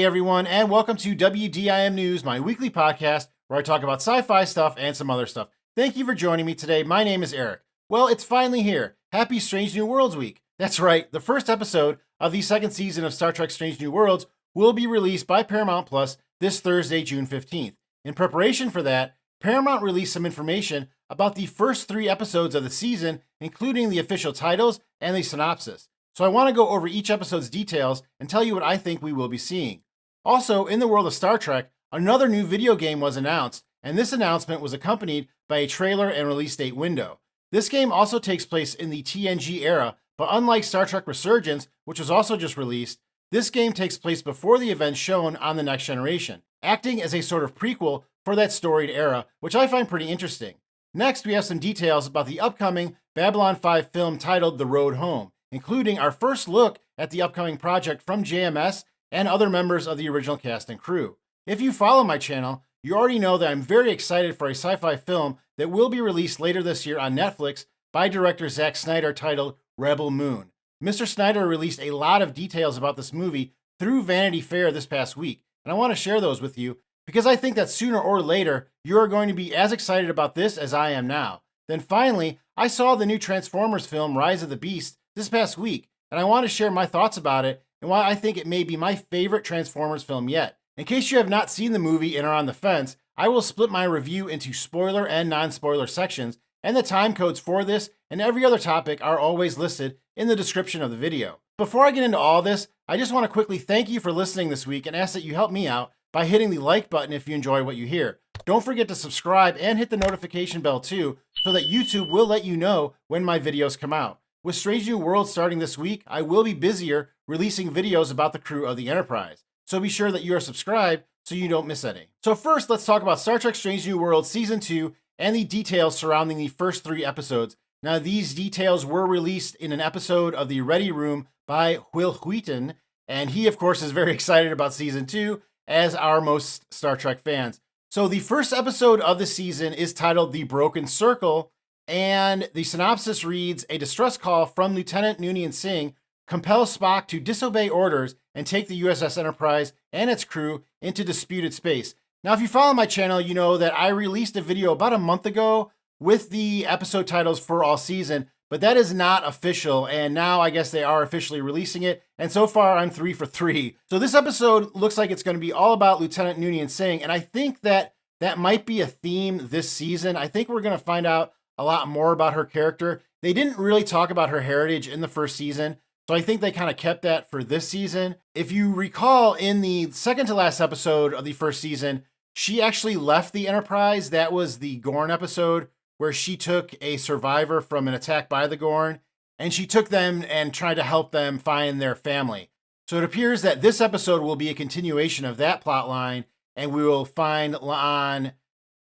everyone, and welcome to WDIM News, my weekly podcast where I talk about sci-fi stuff and some other stuff. Thank you for joining me today. My name is Eric. Well, it's finally here. Happy Strange New Worlds Week. That's right, the first episode of the second season of Star Trek Strange New Worlds will be released by Paramount Plus this Thursday, June 15th. In preparation for that, Paramount released some information about the first 3 episodes of the season, including the official titles and the synopsis. So I want to go over each episode's details and tell you what I think we will be seeing. Also, in the world of Star Trek, another new video game was announced, and this announcement was accompanied by a trailer and release date window. This game also takes place in the TNG era, but unlike Star Trek Resurgence, which was also just released, this game takes place before the events shown on The Next Generation, acting as a sort of prequel for that storied era, which I find pretty interesting. Next, we have some details about the upcoming Babylon 5 film titled The Road Home, including our first look at the upcoming project from JMS and other members of the original cast and crew. If you follow my channel, you already know that I'm very excited for a sci-fi film that will be released later this year on Netflix by director Zack Snyder titled Rebel Moon. Mr. Snyder released a lot of details about this movie through Vanity Fair this past week, and I want to share those with you because I think that sooner or later, you are going to be as excited about this as I am now. Then finally, I saw the new Transformers film Rise of the Beast this past week, and I want to share my thoughts about it and why I think it may be my favorite Transformers film yet. In case you have not seen the movie and are on the fence, I will split my review into spoiler and non-spoiler sections, and the time codes for this and every other topic are always listed in the description of the video. Before I get into all this, I just want to quickly thank you for listening this week and ask that you help me out by hitting the like button if you enjoy what you hear. Don't forget to subscribe and hit the notification bell too, so that YouTube will let you know when my videos come out. With Strange New Worlds starting this week, I will be busier releasing videos about the crew of the Enterprise. So be sure that you are subscribed so you don't miss any. So first, let's talk about Star Trek Strange New Worlds Season 2 and the details surrounding the first 3 episodes. Now, these details were released in an episode of the Ready Room by Will Wheaton, and he, of course, is very excited about Season 2, as are most Star Trek fans. So the first episode of the season is titled The Broken Circle, and the synopsis reads, a distress call from Lieutenant Noonien Singh compels Spock to disobey orders and take the USS Enterprise and its crew into disputed space. Now, if you follow my channel, you know that I released a video about a month ago with the episode titles for all season, but that is not official, and now I guess they are officially releasing it, and so far I'm 3 for 3. So this episode looks like it's going to be all about Lieutenant Noonien Singh, and I think that might be a theme this season. I think we're going to find out a lot more about her character. They didn't really talk about her heritage in the first season, so I think they kind of kept that for this season. If you recall, in the second to last episode of the first season, she actually left the Enterprise. That was the Gorn episode where she took a survivor from an attack by the Gorn, and she took them and tried to help them find their family. So it appears that this episode will be a continuation of that plot line, and we will find La'an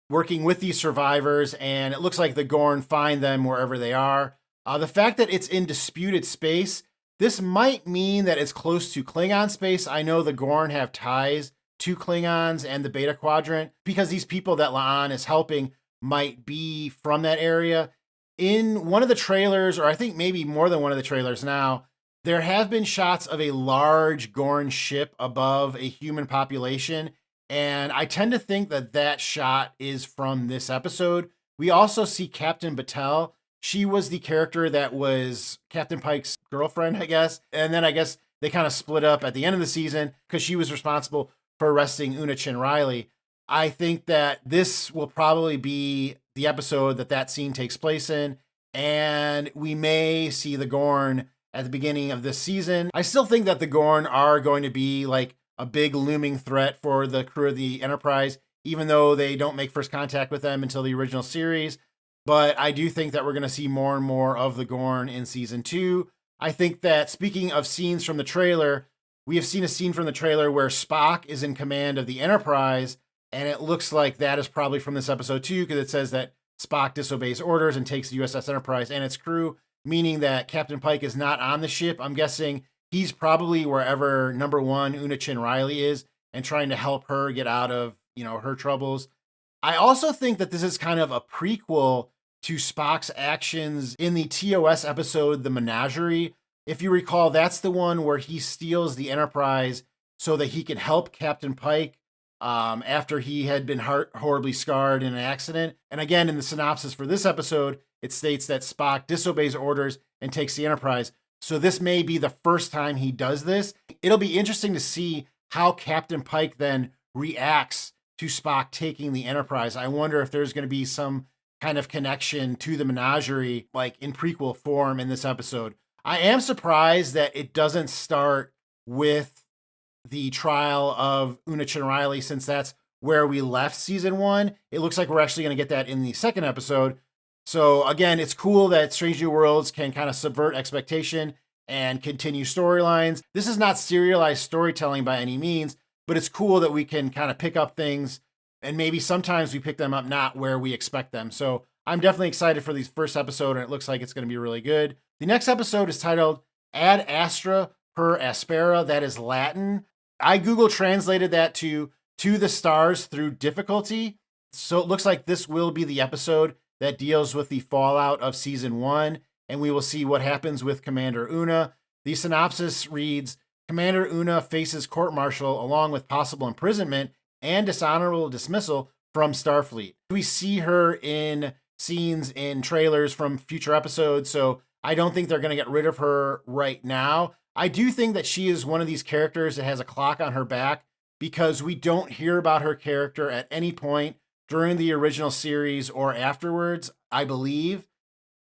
working with these survivors, and it looks like the Gorn find them wherever they are. The fact that it's in disputed space, this might mean that it's close to Klingon space. I know the Gorn have ties to Klingons and the Beta Quadrant because these people that La'an is helping might be from that area. In one of the trailers, or I think maybe more than one of the trailers now, there have been shots of a large Gorn ship above a human population, and I tend to think that that shot is from this episode. We also see Captain Batel. She was the character that was Captain Pike's girlfriend, I guess. And then I guess they kind of split up at the end of the season because she was responsible for arresting Una Chin Riley. I think that this will probably be the episode that scene takes place in, and we may see the Gorn at the beginning of this season. I still think that the Gorn are going to be like a big looming threat for the crew of the Enterprise, even though they don't make first contact with them until the original series. But I do think that we're going to see more and more of the Gorn in Season 2. I think that, speaking of scenes from the trailer, we have seen a scene from the trailer where Spock is in command of the Enterprise, and it looks like that is probably from this episode too, because it says that Spock disobeys orders and takes the USS Enterprise and its crew, meaning that Captain Pike is not on the ship. I'm guessing he's probably wherever number 1 Una Chin Riley is and trying to help her get out of, her troubles. I also think that this is kind of a prequel to Spock's actions in the TOS episode, The Menagerie. If you recall, that's the one where he steals the Enterprise so that he can help Captain Pike after he had been horribly scarred in an accident. And again, in the synopsis for this episode, it states that Spock disobeys orders and takes the Enterprise. So this may be the first time he does this. It'll be interesting to see how Captain Pike then reacts to Spock taking the Enterprise. I wonder if there's going to be some kind of connection to the menagerie, like in prequel form in this episode. I am surprised that it doesn't start with the trial of Una Chin-Riley, since that's where we left season 1. It looks like we're actually going to get that in the second episode. So again, it's cool that Strange New Worlds can kind of subvert expectation and continue storylines. This is not serialized storytelling by any means, but it's cool that we can kind of pick up things, and maybe sometimes we pick them up not where we expect them. So I'm definitely excited for the first episode, and it looks like it's going to be really good. The next episode is titled Ad Astra per Aspera. That is Latin. I Google translated that to the stars through difficulty. So it looks like this will be the episode that deals with the fallout of season 1, and we will see what happens with Commander Una. The synopsis reads, Commander Una faces court-martial along with possible imprisonment and dishonorable dismissal from Starfleet. We see her in scenes in trailers from future episodes, so I don't think they're going to get rid of her right now. I do think that she is one of these characters that has a clock on her back, because we don't hear about her character at any point during the original series or afterwards, I believe.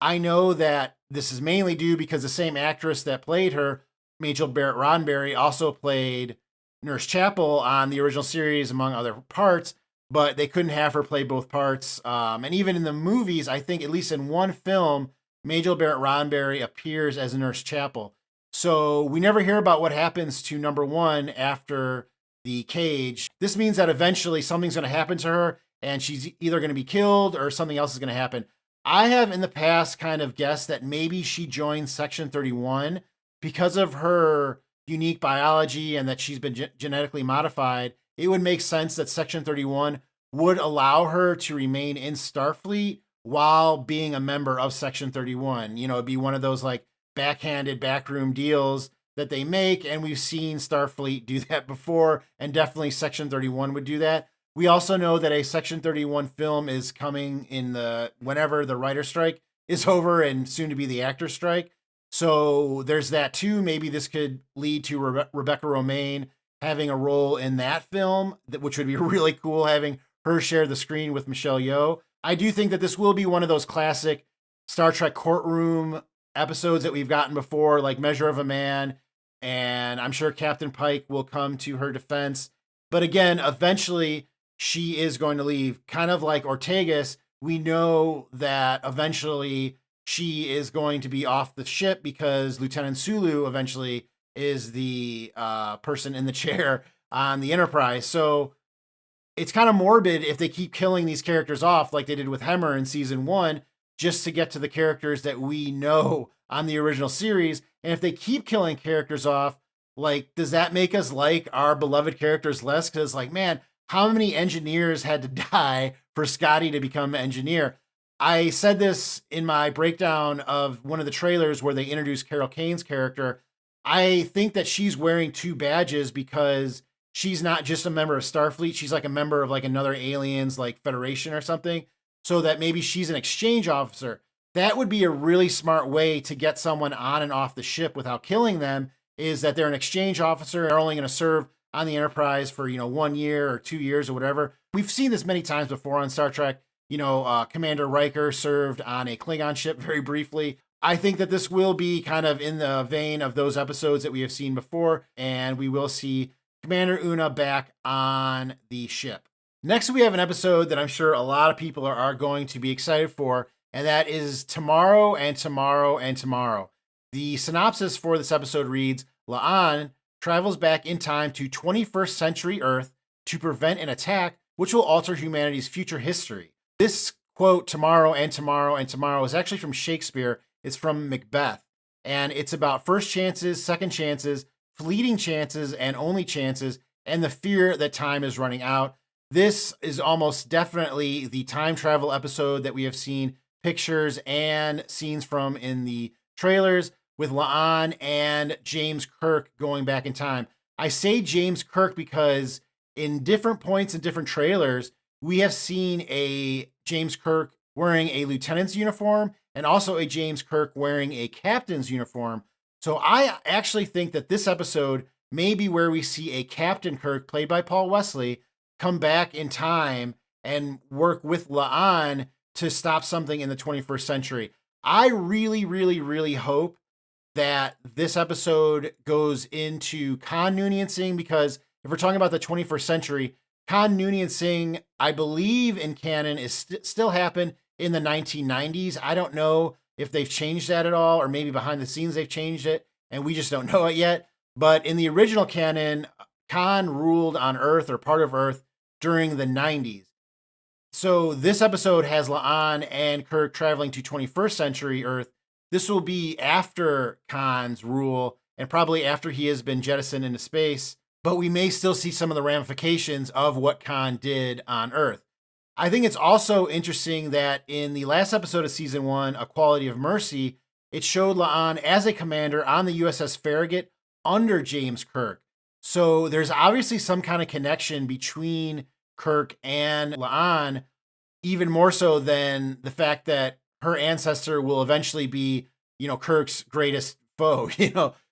I know that this is mainly due because the same actress that played her, Majel Barrett Roddenberry, also played Nurse Chapel on the original series, among other parts, but they couldn't have her play both parts. And even in the movies, I think at least in one film, Majel Barrett Roddenberry appears as Nurse Chapel. So we never hear about what happens to number 1 after the cage. This means that eventually something's going to happen to her, and she's either going to be killed or something else is going to happen. I have in the past kind of guessed that maybe she joined Section 31 because of her unique biology and that she's been genetically modified. It would make sense that Section 31 would allow her to remain in Starfleet while being a member of Section 31. You know, it'd be one of those like backhanded backroom deals that they make, and we've seen Starfleet do that before, and definitely Section 31 would do that. We also know that a Section 31 film is coming in whenever the writer strike is over, and soon to be the actor strike. So there's that too. Maybe this could lead to Rebecca Romijn having a role in that film, which would be really cool, having her share the screen with Michelle Yeoh. I do think that this will be one of those classic Star Trek courtroom episodes that we've gotten before, like Measure of a Man, and I'm sure Captain Pike will come to her defense. But again, eventually she is going to leave. Kind of like Ortegas, we know that eventually she is going to be off the ship because Lieutenant Sulu eventually is the person in the chair on the Enterprise. So it's kind of morbid if they keep killing these characters off like they did with Hemmer in season 1, just to get to the characters that we know on the original series. And if they keep killing characters off, like, does that make us like our beloved characters less? Because, like, man, how many engineers had to die for Scotty to become an engineer? I said this in my breakdown of one of the trailers where they introduced Carol Kane's character. I think that she's wearing 2 badges because she's not just a member of Starfleet. She's like a member of like another aliens, like Federation or something. So that maybe she's an exchange officer. That would be a really smart way to get someone on and off the ship without killing them, is that they're an exchange officer. They're only going to serve on the Enterprise for, 1 year or 2 years or whatever. We've seen this many times before on Star Trek. Commander Riker served on a Klingon ship very briefly. I think that this will be kind of in the vein of those episodes that we have seen before, and we will see Commander Una back on the ship. Next, we have an episode that I'm sure a lot of people are going to be excited for, and that is Tomorrow and Tomorrow and Tomorrow. The synopsis for this episode reads, La'an travels back in time to 21st century Earth to prevent an attack which will alter humanity's future history. This quote, Tomorrow and Tomorrow and Tomorrow, is actually from Shakespeare. It's from Macbeth, and it's about first chances, second chances, fleeting chances, and only chances, and the fear that time is running out. This is almost definitely the time travel episode that we have seen pictures and scenes from in the trailers, with La'an and James Kirk going back in time. I say James Kirk because in different points in different trailers, we have seen a James Kirk wearing a lieutenant's uniform and also a James Kirk wearing a captain's uniform. So I actually think that this episode may be where we see a Captain Kirk, played by Paul Wesley, come back in time and work with La'an to stop something in the 21st century. I really, really, really hope that this episode goes into Khan Noonien Singh, because if we're talking about the 21st century, Khan Noonien Singh, I believe in canon, is still happened in the 1990s. I don't know if they've changed that at all, or maybe behind the scenes they've changed it and we just don't know it yet. But in the original canon, Khan ruled on Earth, or part of Earth, during the 90s. So this episode has La'an and Kirk traveling to 21st century Earth. This will be after Khan's rule and probably after he has been jettisoned into space, but we may still see some of the ramifications of what Khan did on Earth. I think it's also interesting that in the last episode of season 1, A Quality of Mercy, it showed La'an as a commander on the USS Farragut under James Kirk. So there's obviously some kind of connection between Kirk and La'an, even more so than the fact that her ancestor will eventually be, Kirk's greatest foe,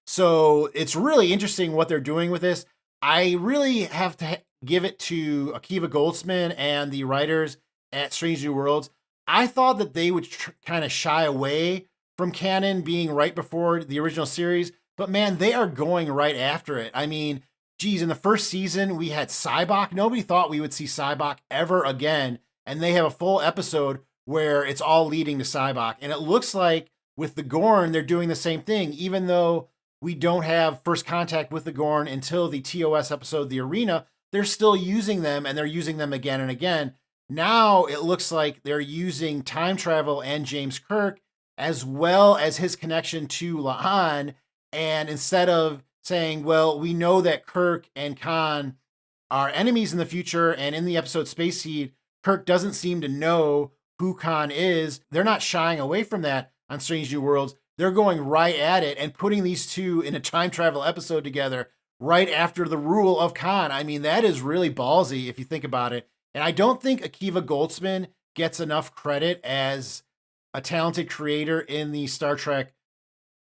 So it's really interesting what they're doing with this. I really have to give it to Akiva Goldsman and the writers at Strange New Worlds. I thought that they would kind of shy away from canon being right before the original series, but man, they are going right after it. I mean, geez, in the first season, we had Cybok. Nobody thought we would see Cybok ever again. And they have a full episode where it's all leading to Cybok. And it looks like with the Gorn, they're doing the same thing, even though we don't have first contact with the Gorn until the TOS episode, The Arena. They're still using them, and they're using them again and again. Now it looks like they're using time travel and James Kirk, as well as his connection to La'an. And instead of saying, well, we know that Kirk and Khan are enemies in the future, and in the episode Space Seed, Kirk doesn't seem to know who Khan is, they're not shying away from that on Strange New Worlds. They're going right at it and putting these two in a time travel episode together right after the rule of Khan. I mean, that is really ballsy if you think about it. And I don't think Akiva Goldsman gets enough credit as a talented creator in the Star Trek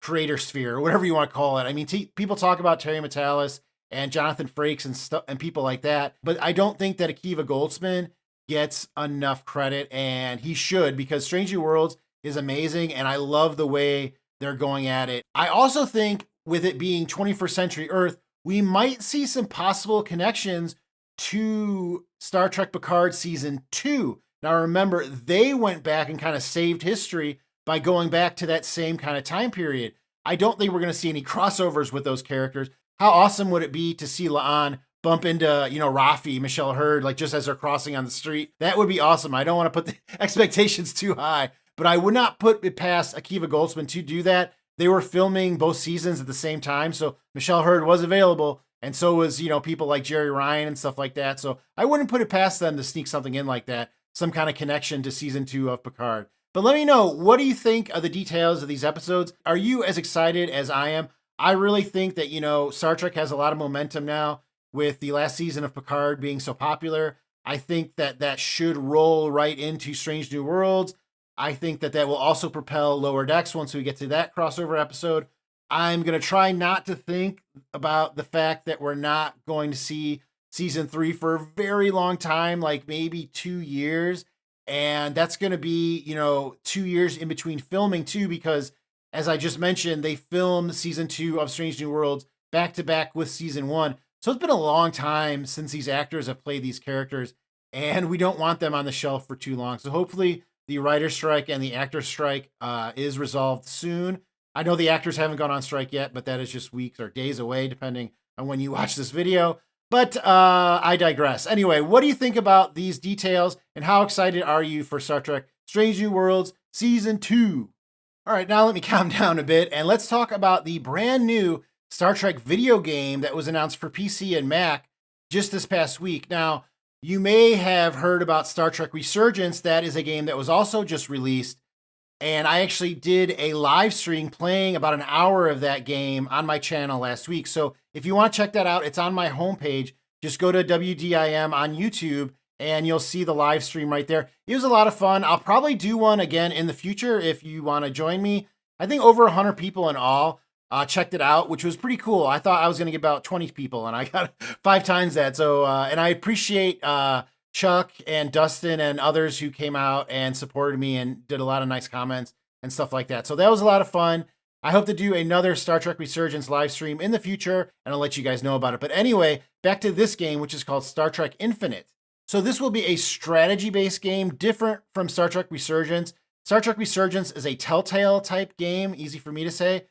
creator sphere, or whatever you want to call it. I mean, people talk about Terry Matalas and Jonathan Frakes and people like that, but I don't think that Akiva Goldsman gets enough credit, and he should, because Strange New Worlds is amazing, and I love the way they're going at it. I also think with it being 21st century Earth, we might see some possible connections to Star Trek Picard season 2. Now remember, they went back and kind of saved history by going back to that same kind of time period. I don't think we're going to see any crossovers with those characters. How awesome would it be to see La'an bump into, Rafi, Michelle Hurd, like just as they're crossing on the street? That would be awesome. I don't want to put the expectations too high, but I would not put it past Akiva Goldsman to do that. They were filming both seasons at the same time, so Michelle Hurd was available, and so was, people like Jerry Ryan and stuff like that. So I wouldn't put it past them to sneak something in like that, some kind of connection to season 2 of Picard. But let me know, what do you think of the details of these episodes? Are you as excited as I am? I really think that, Star Trek has a lot of momentum now with the last season of Picard being so popular. I think that that should roll right into Strange New Worlds. I think that that will also propel Lower Decks once we get to that crossover episode. I'm going to try not to think about the fact that we're not going to see season 3 for a very long time, like maybe 2 years. And that's going to be, 2 years in between filming too, because as I just mentioned, they filmed season 2 of Strange New Worlds back to back with season 1. So it's been a long time since these actors have played these characters, and we don't want them on the shelf for too long. So hopefully the writer's strike and the actor's strike is resolved soon. I know the actors haven't gone on strike yet, but that is just weeks or days away, depending on when you watch this video. But I digress. Anyway, what do you think about these details, and how excited are you for Star Trek Strange New Worlds Season 2? All right, now let me calm down a bit, and let's talk about the brand new Star Trek video game that was announced for PC and Mac just this past week. Now, you may have heard about Star Trek Resurgence. That is a game that was also just released And I actually did a live stream playing about an hour of that game on my channel last week. So if you want to check that out, it's on my homepage. Just go to WDIM on YouTube and you'll see the live stream right there. It was a lot of fun. I'll probably do one again in the future if you want to join me. I think over 100 people in all checked it out, which was pretty cool. I thought I was going to get about 20 people and I got 5 times that. So, and I appreciate Chuck and Dustin and others who came out and supported me and did a lot of nice comments and stuff like that. So that was a lot of fun. I hope to do another Star Trek Resurgence live stream in the future, and I'll let you guys know about it. But anyway, back to this game, which is called Star Trek Infinite. So this will be a strategy-based game, different from Star Trek Resurgence. Star Trek Resurgence is a Telltale type game, easy for me to say.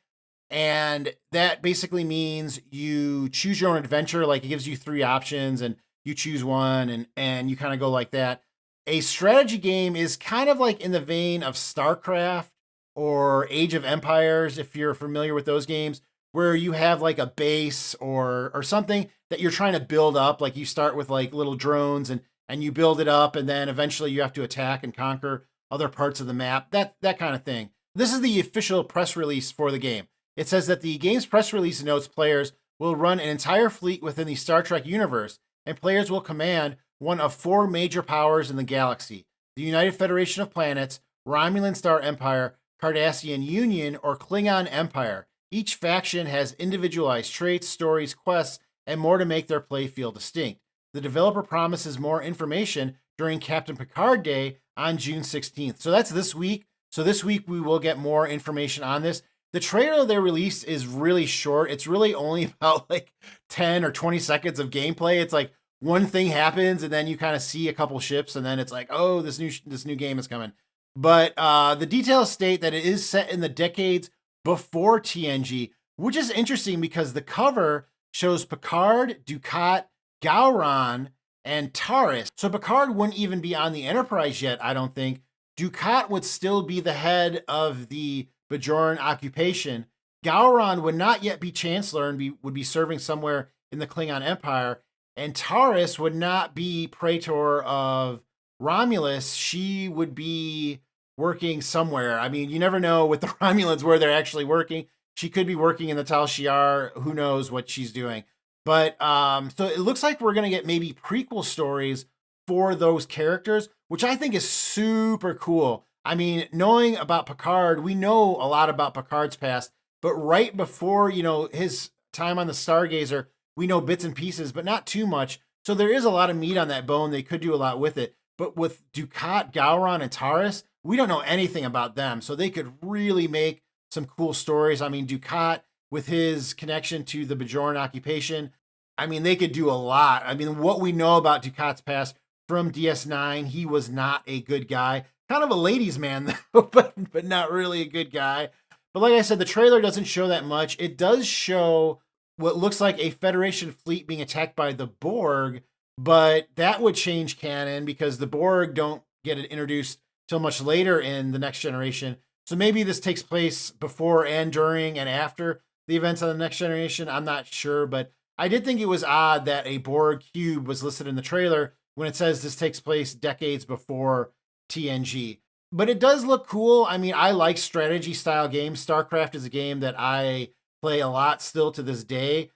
And that basically means you choose your own adventure. Like it gives you 3 options and you choose one and you kind of go like that. A strategy game is kind of like in the vein of StarCraft or Age of Empires, if you're familiar with those games, where you have like a base or something that you're trying to build up. Like you start with like little drones and you build it up, and then eventually you have to attack and conquer other parts of the map, that kind of thing. This is the official press release for the game. It says that the game's press release notes players will run an entire fleet within the Star Trek universe, and players will command one of 4 major powers in the galaxy: the United Federation of Planets, Romulan Star Empire, Cardassian Union, or Klingon Empire. Each faction has individualized traits, stories, quests, and more to make their play feel distinct. The developer promises more information during Captain Picard Day on June 16th. So that's this week. So this week we will get more information on this. The trailer they released is really short. It's really only about like 10 or 20 seconds of gameplay. It's like one thing happens and then you kind of see a couple ships and then it's like, oh, this new game is coming. But the details state that it is set in the decades before TNG, which is interesting because the cover shows Picard, Dukat, Gowron, and Taris. So Picard wouldn't even be on the Enterprise yet, I don't think. Dukat would still be the head of the Bajoran occupation. Gowron would not yet be Chancellor and would be serving somewhere in the Klingon Empire. And Taris would not be Praetor of Romulus. She would be working somewhere. I mean, you never know with the Romulans where they're actually working. She could be working in the Tal Shiar. Who knows what she's doing? But so it looks like we're going to get maybe prequel stories for those characters, which I think is super cool. I mean, knowing about Picard, we know a lot about Picard's past, but right before, his time on the Stargazer, we know bits and pieces, but not too much. So there is a lot of meat on that bone. They could do a lot with it. But with Dukat, Gowron, and Taris, we don't know anything about them. So they could really make some cool stories. I mean, Dukat, with his connection to the Bajoran occupation, I mean, they could do a lot. I mean, what we know about Dukat's past from DS9, he was not a good guy. Kind of a ladies' man, though, but not really a good guy. But like I said, the trailer doesn't show that much. It does show what looks like a Federation fleet being attacked by the Borg, but that would change canon because the Borg don't get it introduced till much later in the Next Generation. So maybe this takes place before and during and after the events of the Next Generation. I'm not sure, but I did think it was odd that a Borg cube was listed in the trailer when it says this takes place decades before TNG. But it does look cool. I mean, I like strategy style games. StarCraft is a game that I play a lot still to this day.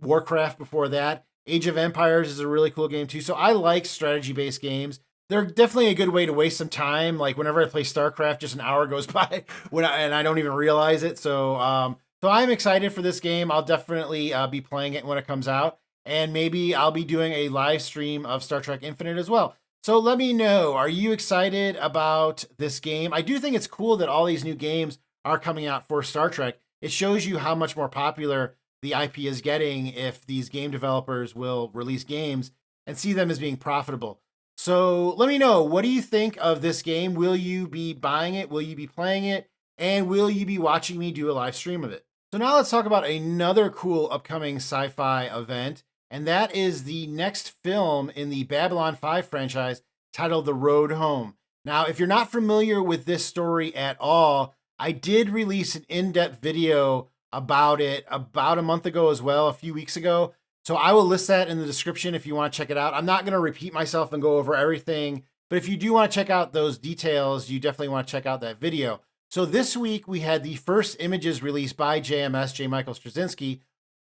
Warcraft before that. Age of Empires is a really cool game too. So I like strategy based games. They're definitely a good way to waste some time. Like whenever I play StarCraft, just an hour goes by and I don't even realize it. So I'm excited for this game. I'll definitely be playing it when it comes out. And maybe I'll be doing a live stream of Star Trek Infinite as well. So let me know, are you excited about this game? I do think it's cool that all these new games are coming out for Star Trek. It shows you how much more popular the IP is getting if these game developers will release games and see them as being profitable. So let me know, what do you think of this game? Will you be buying it? Will you be playing it? And will you be watching me do a live stream of it? So now let's talk about another cool upcoming sci-fi event. And that is the next film in the Babylon 5 franchise titled The Road Home. Now, if you're not familiar with this story at all, I did release an in-depth video about it about a month ago as well, a few weeks ago. So I will list that in the description if you want to check it out. I'm not going to repeat myself and go over everything, but if you do want to check out those details, you definitely want to check out that video. So this week we had the first images released by JMS, J. Michael Straczynski,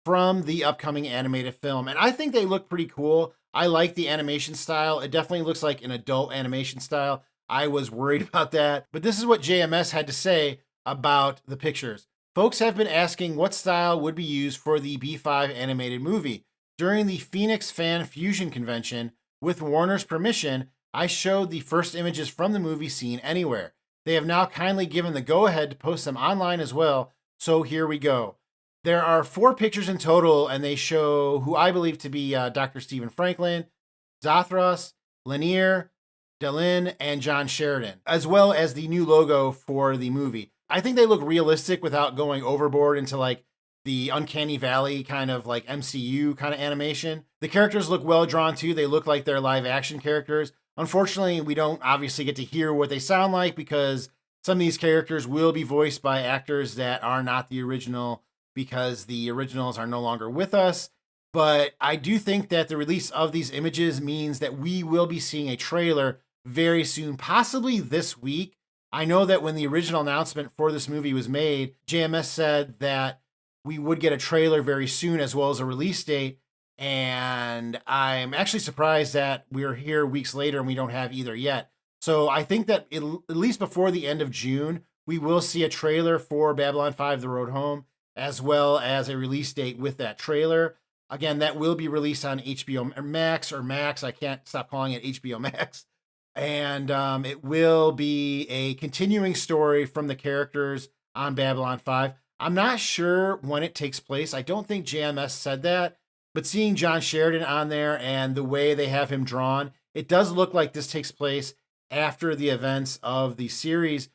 from the upcoming animated film. And I think they look pretty cool. I like the animation style. It definitely looks like an adult animation style. I was worried about that. But this is what JMS had to say about the pictures. Folks have been asking what style would be used for the B5 animated movie. During the Phoenix Fan Fusion Convention, with Warner's permission, I showed the first images from the movie Seen Anywhere. They have now kindly given the go-ahead to post them online as well, so here we go. There are 4 pictures in total, and they show who I believe to be Dr. Stephen Franklin, Zathras, Lanier, Delin, and John Sheridan, as well as the new logo for the movie. I think they look realistic without going overboard into like the Uncanny Valley kind of like MCU kind of animation. The characters look well drawn too. They look like they're live action characters. Unfortunately, we don't obviously get to hear what they sound like because some of these characters will be voiced by actors that are not the original because the originals are no longer with us. But I do think that the release of these images means that we will be seeing a trailer very soon, possibly this week. I know that when the original announcement for this movie was made, JMS said that we would get a trailer very soon as well as a release date. And I'm actually surprised that we're here weeks later and we don't have either yet. So I think that at least before the end of June, we will see a trailer for Babylon 5: The Road Home, as well as a release date with that trailer. Again, that will be released on HBO Max or Max. I can't stop calling it HBO Max. And it will be a continuing story from the characters on Babylon 5. I'm not sure when it takes place. I don't think JMS said that. But seeing John Sheridan on there and the way they have him drawn, it does look like this takes place after the events of the series.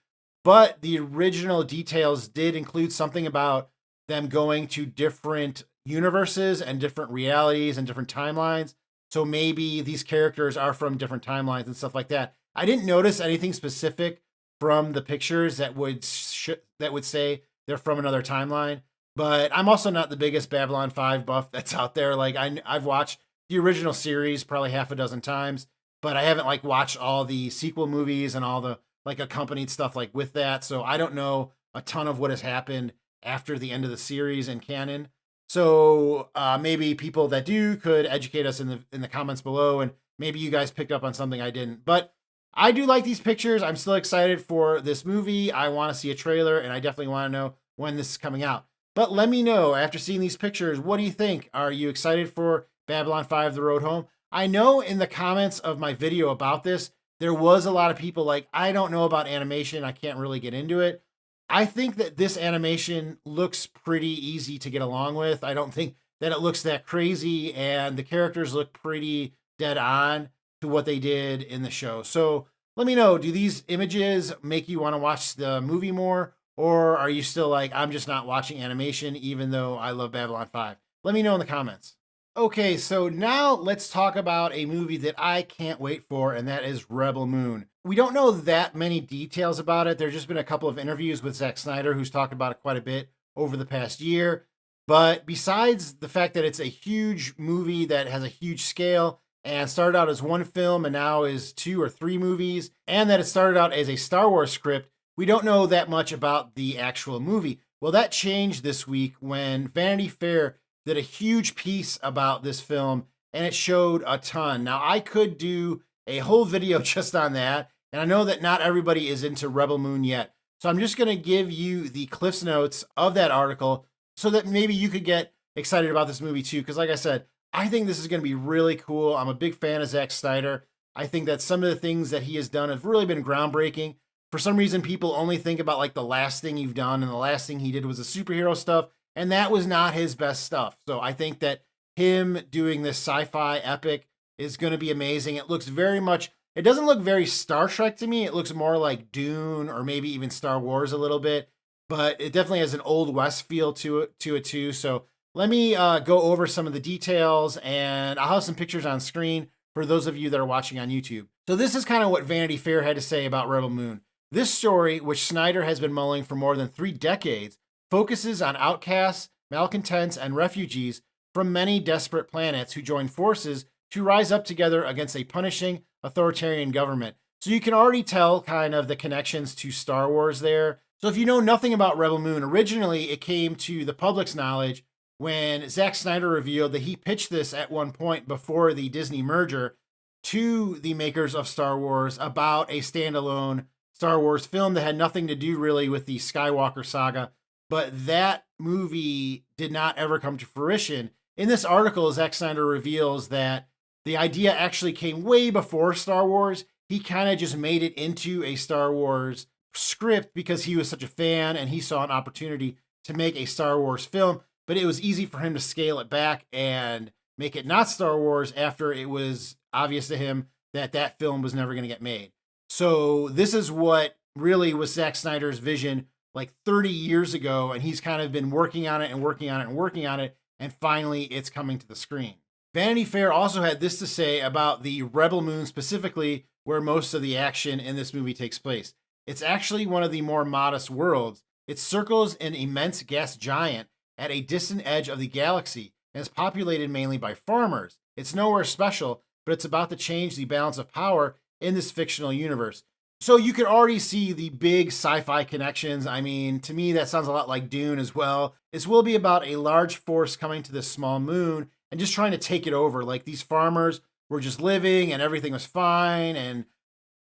But the original details did include something about them going to different universes and different realities and different timelines. So maybe these characters are from different timelines and stuff like that. I didn't notice anything specific from the pictures that would say they're from another timeline. But I'm also not the biggest Babylon 5 buff that's out there. Like I've watched the original series probably half a dozen times, but I haven't like watched all the sequel movies and all the like accompanied stuff like with that. So I don't know a ton of what has happened after the end of the series and canon. So maybe people that do could educate us in the comments below, and maybe you guys picked up on something I didn't. But I do like these pictures. I'm still excited for this movie. I want to see a trailer, and I definitely want to know when this is coming out. But let me know after seeing these pictures, what do you think? Are you excited for Babylon 5: The Road Home? I know in the comments of my video about this, there was a lot of people like, I don't know about animation. I can't really get into it. I think that this animation looks pretty easy to get along with. I don't think that it looks that crazy, and the characters look pretty dead on to what they did in the show. So let me know, do these images make you want to watch the movie more? Or are you still like, I'm just not watching animation, even though I love Babylon 5? Let me know in the comments. Okay, so now let's talk about a movie that I can't wait for, and that is Rebel Moon. We don't know that many details about it. There's just been a couple of interviews with Zack Snyder, who's talked about it quite a bit over the past year. But besides the fact that it's a huge movie that has a huge scale and started out as one film and now is 2 or 3 movies, and that it started out as a Star Wars script, we don't know that much about the actual movie. Well, that changed this week when Vanity Fair did a huge piece about this film, and it showed a ton. Now, I could do a whole video just on that, and I know that not everybody is into Rebel Moon yet. So I'm just going to give you the Cliff's Notes of that article so that maybe you could get excited about this movie too. Because like I said, I think this is going to be really cool. I'm a big fan of Zack Snyder. I think that some of the things that he has done have really been groundbreaking. For some reason, people only think about like the last thing you've done, and the last thing he did was the superhero stuff, and that was not his best stuff. So I think that him doing this sci-fi epic is going to be amazing. It looks very much, it doesn't look very Star Trek to me. It looks more like Dune or maybe even Star Wars a little bit, but it definitely has an Old West feel to it too. So let me go over some of the details, and I'll have some pictures on screen for those of you that are watching on YouTube. So this is kind of what Vanity Fair had to say about Rebel Moon. This story, which Snyder has been mulling for more than 3 decades, focuses on outcasts, malcontents, and refugees from many desperate planets who join forces to rise up together against a punishing authoritarian government. So you can already tell kind of the connections to Star Wars there. So if you know nothing about Rebel Moon, originally it came to the public's knowledge when Zack Snyder revealed that he pitched this at one point before the Disney merger to the makers of Star Wars about a standalone Star Wars film that had nothing to do really with the Skywalker saga. But that movie did not ever come to fruition. In this article, Zack Snyder reveals that the idea actually came way before Star Wars. He kind of just made it into a Star Wars script because he was such a fan and he saw an opportunity to make a Star Wars film. But it was easy for him to scale it back and make it not Star Wars after it was obvious to him that that film was never going to get made. So this is what really was Zack Snyder's vision like 30 years ago, and he's kind of been working on it and working on it and working on it, and finally it's coming to the screen. Vanity Fair also had this to say about the Rebel Moon specifically, where most of the action in this movie takes place. It's actually one of the more modest worlds. It circles an immense gas giant at a distant edge of the galaxy and is populated mainly by farmers. It's nowhere special, but it's about to change the balance of power in this fictional universe. So you could already see the big sci-fi connections. I mean, to me, that sounds a lot like Dune as well. This will be about a large force coming to this small moon and just trying to take it over. Like these farmers were just living and everything was fine and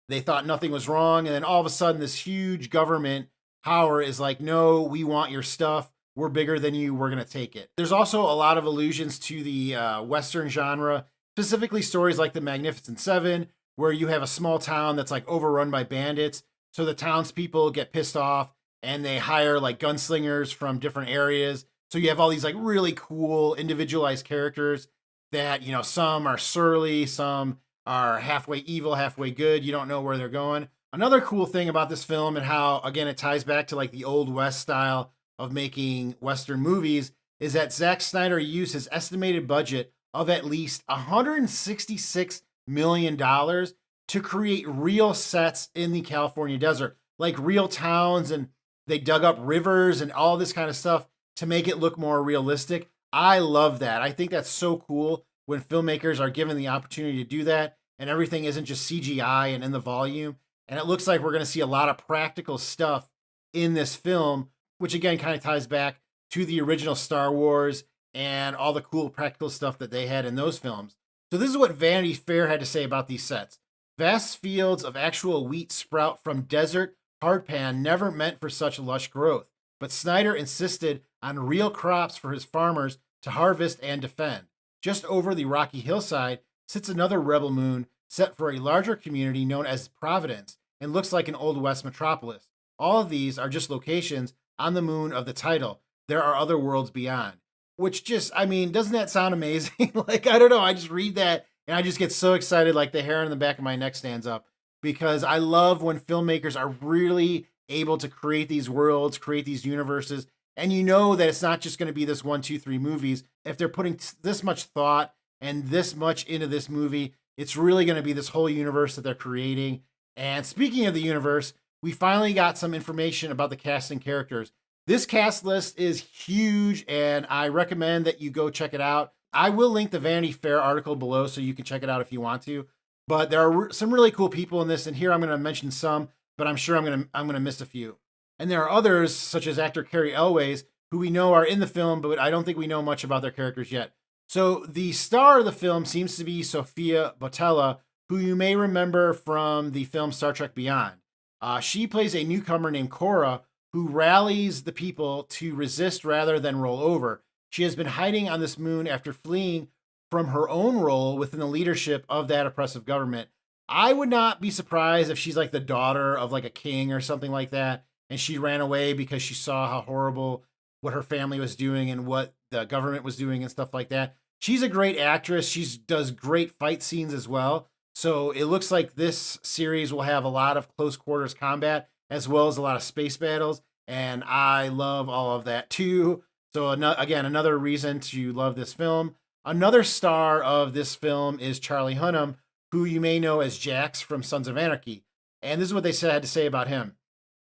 they thought nothing was wrong. And then all of a sudden, this huge government power is like, no, we want your stuff. We're bigger than you. We're going to take it. There's also a lot of allusions to the Western genre, specifically stories like The Magnificent Seven, where you have a small town that's like overrun by bandits. So the townspeople get pissed off and they hire like gunslingers from different areas. So you have all these like really cool individualized characters that, you know, some are surly, some are halfway evil, halfway good. You don't know where they're going. Another cool thing about this film and how, again, it ties back to like the Old West style of making Western movies is that Zack Snyder used his estimated budget of at least $166 million to create real sets in the California desert, like real towns, and they dug up rivers and all this kind of stuff to make it look more realistic. I love that. I think that's so cool when filmmakers are given the opportunity to do that and everything isn't just CGI and in the volume. And it looks like we're going to see a lot of practical stuff in this film, which again kind of ties back to the original Star Wars and all the cool practical stuff that they had in those films. So this is what Vanity Fair had to say about these sets. Vast fields of actual wheat sprout from desert hardpan never meant for such lush growth, but Snyder insisted on real crops for his farmers to harvest and defend. Just over the rocky hillside sits another Rebel Moon set for a larger community known as Providence and looks like an Old West metropolis. All of these are just locations on the moon of the title. There are other worlds beyond. Which just, I mean, doesn't that sound amazing? Like, I don't know. I just read that and I just get so excited, like the hair on the back of my neck stands up because I love when filmmakers are really able to create these worlds, create these universes. And you know that it's not just going to be this 1, 2, 3 movies. If they're putting this much thought and this much into this movie, it's really going to be this whole universe that they're creating. And speaking of the universe, we finally got some information about the cast and characters. This cast list is huge, and I recommend that you go check it out. I will link the Vanity Fair article below so you can check it out if you want to. But there are some really cool people in this, and here I'm going to mention some, but I'm sure I'm going to miss a few. And there are others, such as actor Carrie Elways, who we know are in the film, but I don't think we know much about their characters yet. So the star of the film seems to be Sofia Boutella, who you may remember from the film Star Trek Beyond. She plays a newcomer named Cora, who rallies the people to resist rather than roll over. She has been hiding on this moon after fleeing from her own role within the leadership of that oppressive government. I would not be surprised if she's like the daughter of like a king or something like that, and she ran away because she saw how horrible what her family was doing and what the government was doing and stuff like that. She's a great actress. She does great fight scenes as well. So it looks like this series will have a lot of close quarters combat as well as a lot of space battles. And I love all of that too. So again, another reason to love this film. Another star of this film is Charlie Hunnam, who you may know as Jax from Sons of Anarchy. And this is what they had to say about him.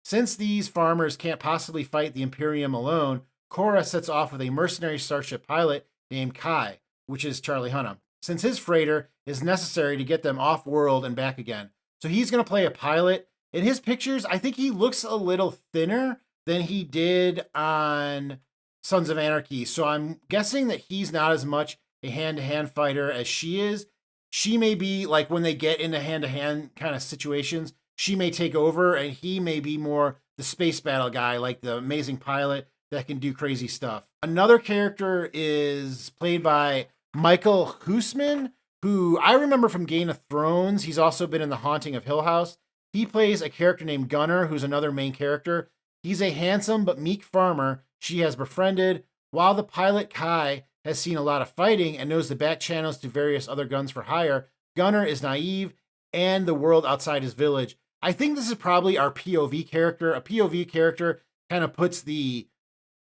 Since these farmers can't possibly fight the Imperium alone, Cora sets off with a mercenary starship pilot named Kai, which is Charlie Hunnam, since his freighter is necessary to get them off-world and back again. So he's going to play a pilot, in his pictures, I think he looks a little thinner than he did on Sons of Anarchy. So I'm guessing that he's not as much a hand-to-hand fighter as she is. She may be like when they get into hand-to-hand kind of situations, she may take over and he may be more the space battle guy, like the amazing pilot that can do crazy stuff. Another character is played by Michael Huisman, who I remember from Game of Thrones. He's also been in The Haunting of Hill House. He plays a character named Gunnar, who's another main character. He's a handsome but meek farmer she has befriended, while the pilot Kai has seen a lot of fighting and knows the back channels to various other guns for hire. Gunnar is naive and the world outside his village. I think this is probably our POV character. A POV character kind of puts the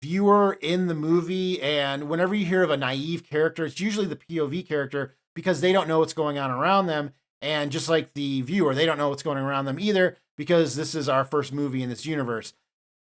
viewer in the movie, and whenever you hear of a naive character, it's usually the POV character because they don't know what's going on around them. And just like the viewer, they don't know what's going on around them either because this is our first movie in this universe.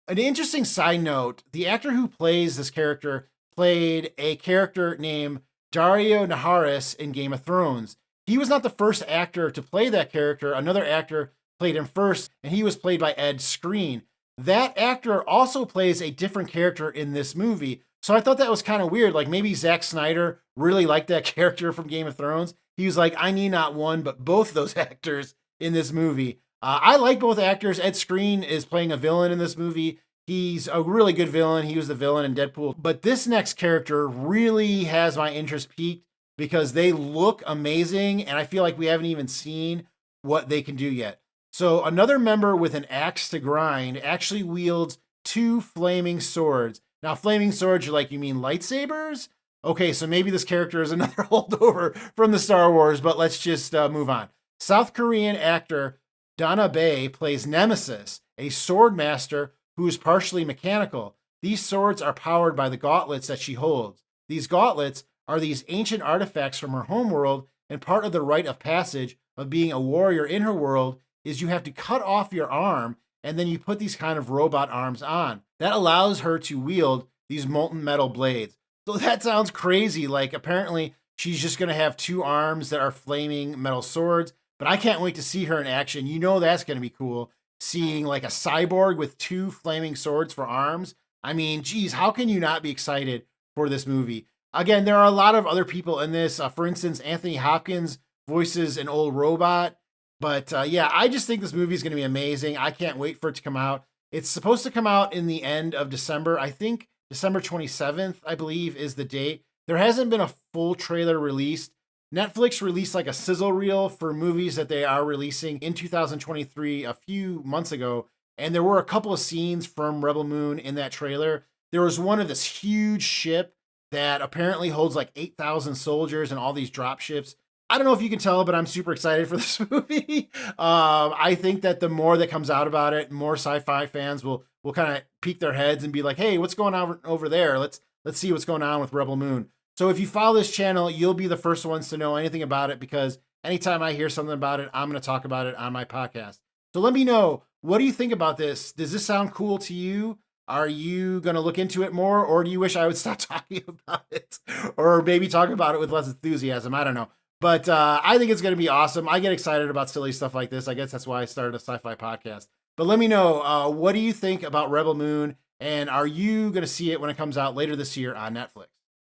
An interesting side note, the actor who plays this character played a character named Dario Naharis in Game of Thrones. He was not the first actor to play that character. Another actor played him first, and he was played by Ed Skrein. That actor also plays a different character in this movie. So I thought that was kind of weird. Like maybe Zack Snyder really liked that character from Game of Thrones. He was like, I need not one, but both those actors in this movie. I like both actors. Ed Skrein is playing a villain in this movie. He's a really good villain. He was the villain in Deadpool. But this next character really has my interest piqued because they look amazing, and I feel like we haven't even seen what they can do yet. So another member with an axe to grind actually wields 2 flaming swords. Now, flaming swords, you're like, you mean lightsabers? Okay, so maybe this character is another holdover from the Star Wars, but let's just move on. South Korean actor Donna Bae plays Nemesis, a sword master who is partially mechanical. These swords are powered by the gauntlets that she holds. These gauntlets are these ancient artifacts from her homeworld, and part of the rite of passage of being a warrior in her world is you have to cut off your arm and then you put these kind of robot arms on. That allows her to wield these molten metal blades. So that sounds crazy. Like apparently she's just going to have 2 arms that are flaming metal swords, but I can't wait to see her in action. You know that's going to be cool. Seeing like a cyborg with 2 flaming swords for arms. I mean, geez, how can you not be excited for this movie? Again, there are a lot of other people in this. For instance, Anthony Hopkins voices an old robot. But yeah, I just think this movie is going to be amazing. I can't wait for it to come out. It's supposed to come out in the end of December. I think December 27th, I believe, is the date. There hasn't been a full trailer released. Netflix released like a sizzle reel for movies that they are releasing in 2023 a few months ago. And there were a couple of scenes from Rebel Moon in that trailer. There was one of this huge ship that apparently holds like 8,000 soldiers and all these drop ships. I don't know if you can tell, but I'm super excited for this movie. I think that the more that comes out about it, more sci-fi fans will kind of peek their heads and be like, "Hey, what's going on over there? Let's see what's going on with Rebel Moon." So if you follow this channel, you'll be the first ones to know anything about it because anytime I hear something about it, I'm going to talk about it on my podcast. So let me know, what do you think about this? Does this sound cool to you? Are you going to look into it more, or do you wish I would stop talking about it, or maybe talk about it with less enthusiasm? I don't know. But I think it's going to be awesome. I get excited about silly stuff like this. I guess that's why I started a sci-fi podcast. But let me know, what do you think about Rebel Moon? And are you going to see it when it comes out later this year on Netflix?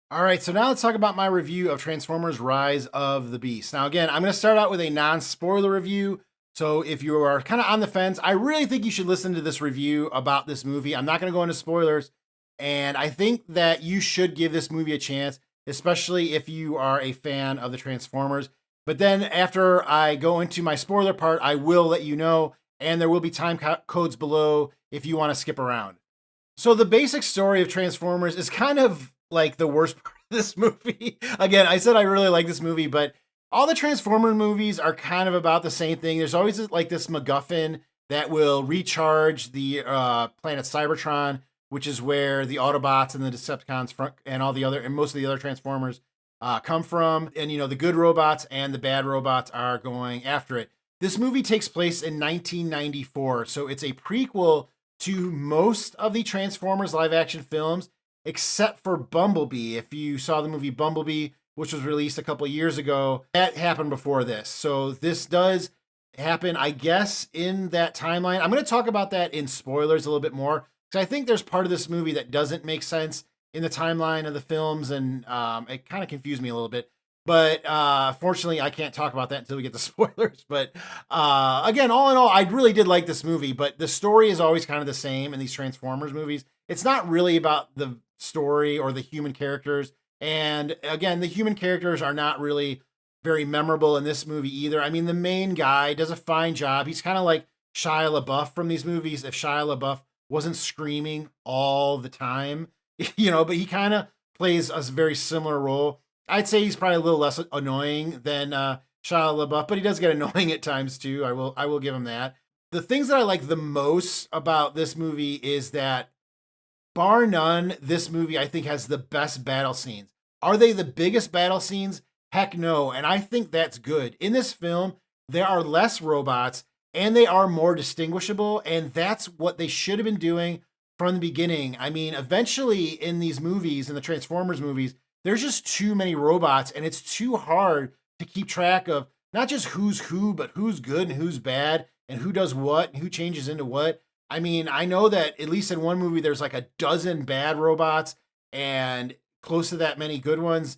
All right, so now let's talk about my review of Transformers Rise of the Beast. Now, again, I'm going to start out with a non-spoiler review. So if you are kind of on the fence, I really think you should listen to this review about this movie. I'm not going to go into spoilers. And I think that you should give this movie a chance, especially if you are a fan of the Transformers. But then after I go into my spoiler part, I will let you know, and there will be time codes below if you want to skip around. So the basic story of Transformers is kind of like the worst part of this movie. Again, I said I really like this movie, but all the Transformer movies are kind of about the same thing. There's always like this MacGuffin that will recharge the planet Cybertron, which is where the Autobots and the Decepticons and all the other and most of the other Transformers come from. And you know, the good robots and the bad robots are going after it. This movie takes place in 1994, so it's a prequel to most of the Transformers live action films, except for Bumblebee. If you saw the movie Bumblebee, which was released a couple years ago, that happened before this. So this does happen, I guess, in that timeline. I'm going to talk about that in spoilers a little bit more because I think there's part of this movie that doesn't make sense in the timeline of the films, and it kind of confused me a little bit. But fortunately, I can't talk about that until we get the spoilers. But again, all in all, I really did like this movie, but the story is always kind of the same in these Transformers movies. It's not really about the story or the human characters. And again, the human characters are not really very memorable in this movie either. I mean, the main guy does a fine job. He's kind of like Shia LaBeouf from these movies. If Shia LaBeouf wasn't screaming all the time, but he kind of plays a very similar role. I'd say he's probably a little less annoying than Shia LaBeouf, but he does get annoying at times too. I will give him that. The things that I like the most about this movie is that, bar none, this movie I think has the best battle scenes. Are they the biggest battle scenes? Heck no. And I think that's good. In this film, there are less robots and they are more distinguishable. And that's what they should have been doing from the beginning. I mean, eventually in these movies, in the Transformers movies, there's just too many robots and it's too hard to keep track of not just who's who, but who's good and who's bad and who does what and who changes into what. I mean, I know that at least in one movie, there's like a dozen bad robots and close to that many good ones.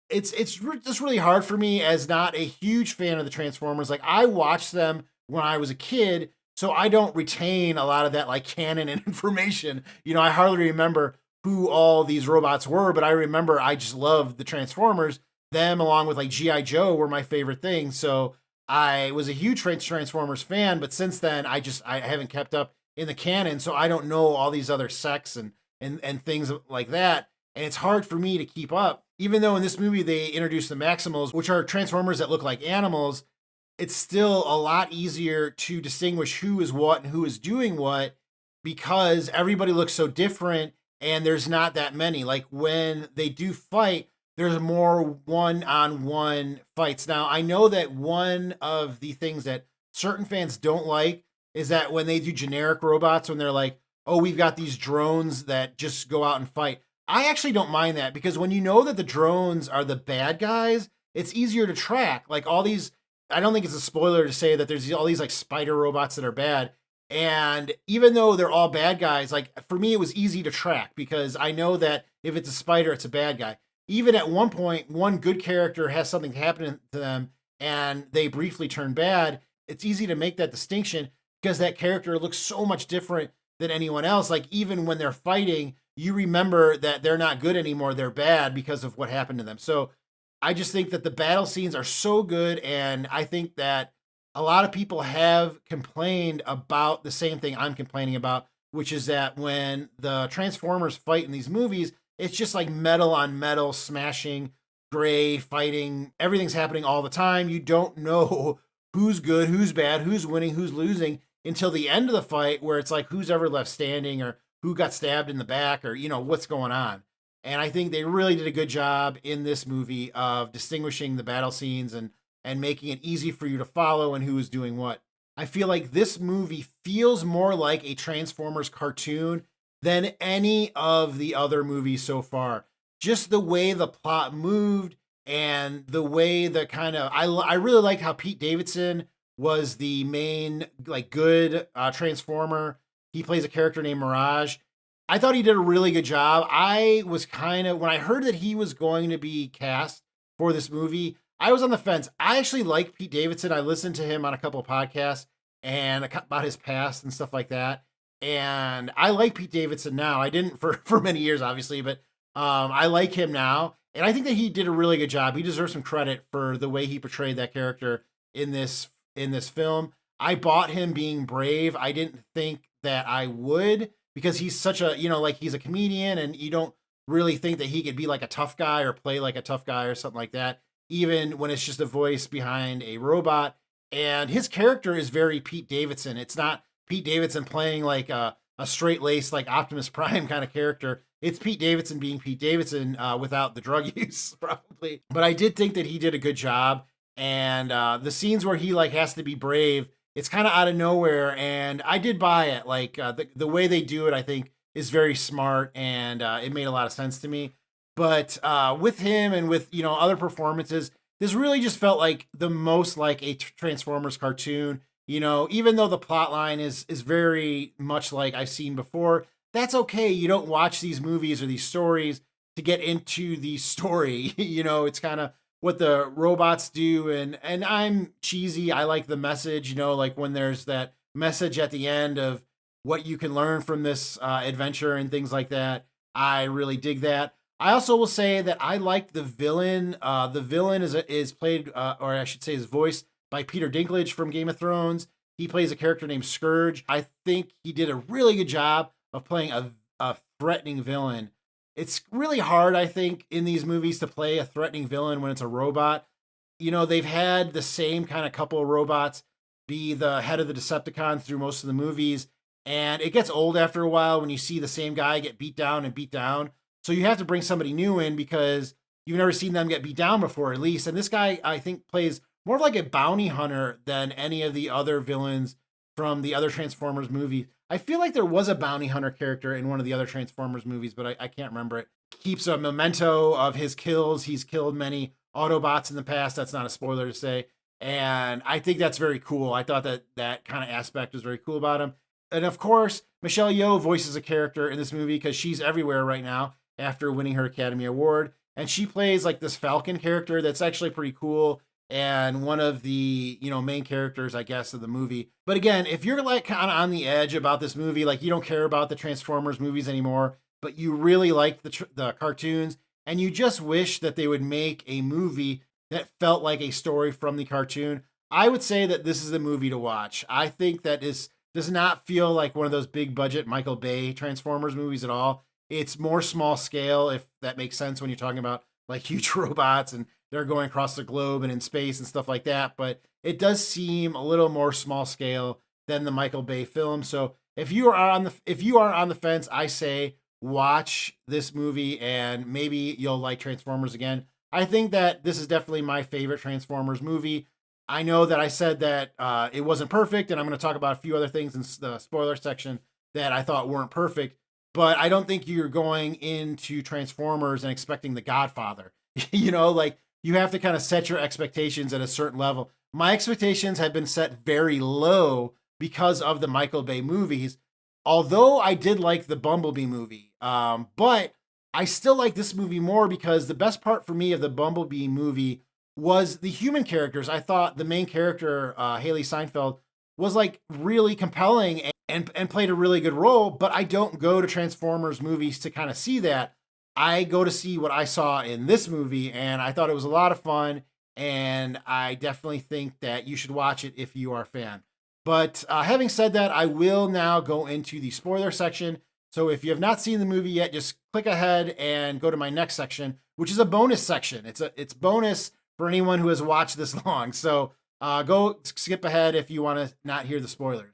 It's just really hard for me as not a huge fan of the Transformers. Like I watched them when I was a kid, so I don't retain a lot of that like canon and information. I hardly remember who all these robots were, but I remember I just loved the Transformers. Them along with like G.I. Joe were my favorite thing. So I was a huge Transformers fan, but since then I haven't kept up in the canon, so I don't know all these other sects and things like that. And it's hard for me to keep up. Even though in this movie they introduce the Maximals, which are Transformers that look like animals, it's still a lot easier to distinguish who is what and who is doing what because everybody looks so different and there's not that many. Like when they do fight, there's more one-on-one fights. Now, I know that one of the things that certain fans don't like is that when they do generic robots, when they're like, oh, we've got these drones that just go out and fight. I actually don't mind that because when you know that the drones are the bad guys, it's easier to track. Like all these, I don't think it's a spoiler to say that there's all these like spider robots that are bad. And even though they're all bad guys, like for me, it was easy to track because I know that if it's a spider, it's a bad guy. Even at one point, one good character has something happen to them and they briefly turn bad. It's easy to make that distinction because that character looks so much different than anyone else. Like even when they're fighting, you remember that they're not good anymore. They're bad because of what happened to them. So I just think that the battle scenes are so good. And I think that a lot of people have complained about the same thing I'm complaining about, which is that when the Transformers fight in these movies, it's just like metal on metal, smashing, gray, fighting. Everything's happening all the time. You don't know who's good, who's bad, who's winning, who's losing until the end of the fight where it's like who's ever left standing or who got stabbed in the back or, what's going on. And I think they really did a good job in this movie of distinguishing the battle scenes and making it easy for you to follow and who is doing what. I feel like this movie feels more like a Transformers cartoon than any of the other movies so far. Just the way the plot moved and the way the kind of, I really like how Pete Davidson was the main like good Transformer. He plays a character named Mirage. I thought he did a really good job. I was when I heard that he was going to be cast for this movie, I was on the fence. I actually like Pete Davidson. I listened to him on a couple of podcasts and about his past and stuff like that. And I like Pete Davidson now. I didn't for many years, obviously, but I like him now. And I think that he did a really good job. He deserves some credit for the way he portrayed that character in this film. I bought him being brave. I didn't think that I would because he's such a, like he's a comedian and you don't really think that he could be like a tough guy or play like a tough guy or something like that, even when it's just a voice behind a robot. And his character is very Pete Davidson. It's not Pete Davidson playing like a straight-laced like Optimus Prime kind of character. It's Pete Davidson being Pete Davidson without the drug use, probably. But I did think that he did a good job. And the scenes where he like has to be brave, it's kind of out of nowhere. And I did buy it. Like the way they do it, I think is very smart. And it made a lot of sense to me. But with him and with, other performances, This really just felt like the most like a Transformers cartoon. Even though the plot line is very much like I've seen before, that's okay. You don't watch these movies or these stories to get into the story. It's kind of what the robots do, and I'm cheesy. I like the message, like when there's that message at the end of what you can learn from this adventure and things like that. I really dig that. I also will say that I like the villain. The villain is played, or I should say, is voiced by Peter Dinklage from Game of Thrones. He plays a character named Scourge. I think he did a really good job of playing a threatening villain. It's really hard, I think, in these movies to play a threatening villain when it's a robot. They've had the same kind of couple of robots be the head of the Decepticons through most of the movies. And it gets old after a while when you see the same guy get beat down and beat down. So you have to bring somebody new in because you've never seen them get beat down before, at least. And this guy, I think, plays more of like a bounty hunter than any of the other villains from the other Transformers movies. I feel like there was a bounty hunter character in one of the other Transformers movies, but I can't remember it. Keeps a memento of his kills. He's killed many Autobots in the past. That's not a spoiler to say. And I think that's very cool. I thought that kind of aspect was very cool about him. And of course, Michelle Yeoh voices a character in this movie because she's everywhere right now after winning her Academy Award. And she plays like this Falcon character that's actually pretty cool and one of the, main characters, I guess, of the movie. But again, if you're like kind of on the edge about this movie, like you don't care about the Transformers movies anymore, but you really like the cartoons and you just wish that they would make a movie that felt like a story from the cartoon, I would say that this is the movie to watch. I think that does not feel like one of those big budget Michael Bay Transformers movies at all. It's more small scale, if that makes sense when you're talking about like huge robots and they're going across the globe and in space and stuff like that. But it does seem a little more small scale than the Michael Bay film. So if you are on the fence, I say watch this movie and maybe you'll like Transformers again. I think that this is definitely my favorite Transformers movie. I know that I said that it wasn't perfect, and I'm going to talk about a few other things in the spoiler section that I thought weren't perfect, but I don't think you're going into Transformers and expecting The Godfather. Like you have to kind of set your expectations at a certain level. My expectations have been set very low because of the Michael Bay movies, although I did like the Bumblebee movie. But I still like this movie more because the best part for me of the Bumblebee movie was the human characters. I thought the main character, Haley Steinfeld, was like really compelling and played a really good role, but I don't go to Transformers movies to kind of see that. I go to see what I saw in this movie, and I thought it was a lot of fun, and I definitely think that you should watch it if you are a fan. But having said that, I will now go into the spoiler section. So if you have not seen the movie yet, just click ahead and go to my next section, which is a bonus section. It's bonus for anyone who has watched this long. So go skip ahead if you want to not hear the spoilers.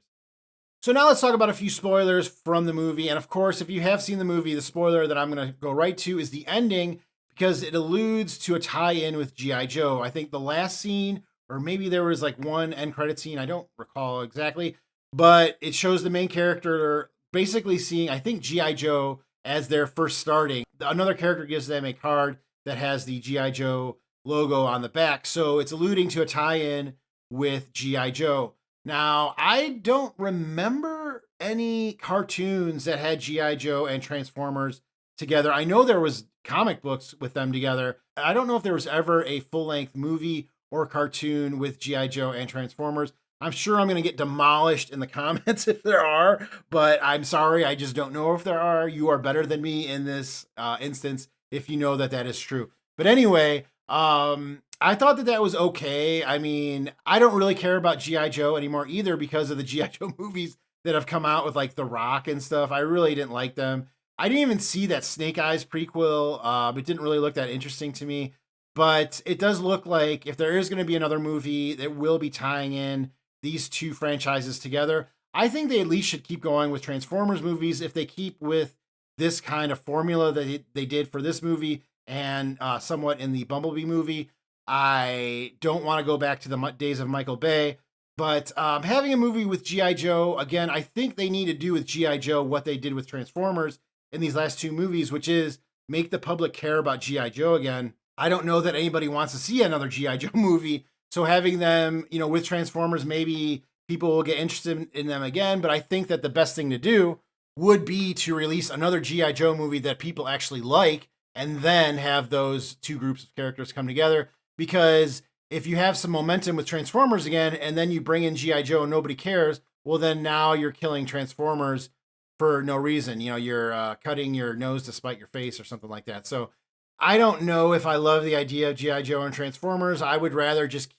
So now let's talk about a few spoilers from the movie. And of course, if you have seen the movie, the spoiler that I'm going to go right to is the ending because it alludes to a tie-in with G.I. Joe. I think the last scene, or maybe there was like one end credit scene, I don't recall exactly, but it shows the main character basically seeing, I think, G.I. Joe as they're first starting. Another character gives them a card that has the G.I. Joe logo on the back. So it's alluding to a tie-in with G.I. Joe. Now, I don't remember any cartoons that had G.I. Joe and Transformers together. I know there was comic books with them together. I don't know if there was ever a full-length movie or cartoon with G.I. Joe and Transformers. I'm sure I'm going to get demolished in the comments if there are, but I'm sorry. I just don't know if there are. You are better than me in this instance if you know that that is true. But anyway, I thought that was okay. I mean, I don't really care about G.I. Joe anymore either because of the G.I. Joe movies that have come out with like The Rock and stuff. I really didn't like them. I didn't even see that Snake Eyes prequel. It didn't really look that interesting to me, but it does look like if there is going to be another movie that will be tying in these two franchises together, I think they at least should keep going with Transformers movies if they keep with this kind of formula that they did for this movie and somewhat in the Bumblebee movie. I don't want to go back to the days of Michael Bay, but having a movie with G.I. Joe, again, I think they need to do with G.I. Joe what they did with Transformers in these last two movies, which is make the public care about G.I. Joe again. I don't know that anybody wants to see another G.I. Joe movie. So having them, with Transformers, maybe people will get interested in them again. But I think that the best thing to do would be to release another G.I. Joe movie that people actually like, and then have those two groups of characters come together. Because if you have some momentum with Transformers again, and then you bring in G.I. Joe and nobody cares, well, then now you're killing Transformers for no reason. You're cutting your nose to spite your face or something like that. So I don't know if I love the idea of G.I. Joe and Transformers. I would rather just